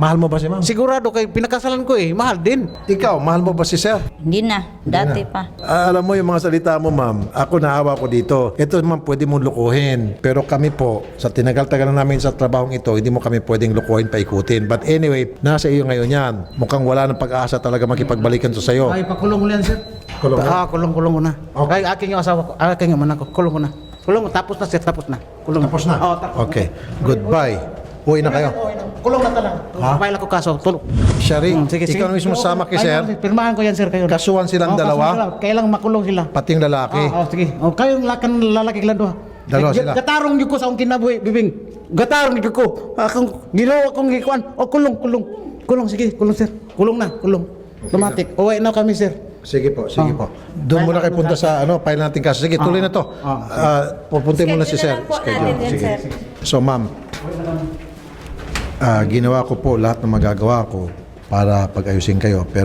Mahal mo ba si ma'am? Sigurado kay pinakasalan ko mahal din. Ikaw, mahal mo ba si sir? Hindi na, dati pa. Alam mo yung mga salita mo, ma'am. Ako naawa ko dito. Ito, ma'am, pwede mong lukuhin. Pero kami po, sa tinagal-tagal na namin sa trabahong ito, hindi mo kami pwedeng lukuhin, paikutin. But anyway, nasa iyo ngayon yan. Mukhang wala ng pag-asa talaga makipagbalikan to sa'yo. Ay, pakulong mo yan, sir. Kulong mo? Kulong ko na. Okay. Ay, aking yung asawa ko. Aking yung anak ko. Kulong ko na. Kulong mo. Tapos na, sir. Tapos na. Kulong. Tapos na? Oo, tapos. Okay. Goodbye. Uwi na kayo. Kulong na talaga. Ha? File ako kaso. Tulong. Shari, ikaw na mismo sama kay sir. Pirmahan ko yan, sir. Kayo. Kasuhan silang dalawa? Kailang makulong sila. Pati yung lalaki. Sige. Kayong lalaki lang doon. Dalawa sila. Gatarong yun ko sa akong kinabuhi, bibing. Gatarong yun ko. Ginawa akong ikuan. Kulong. Kulong, sige. Kulong, sir. Kulong na. Kulong. Automatic. Uwi na kami, sir. Sige po. Doon muna kayo punta sa file natin kaso. Sige, tuloy na to. Pupuntin muna si sir. Sige. So ma'am, ginawa ko po lahat ng magagawa ko para pag-ayusin kayo. Pero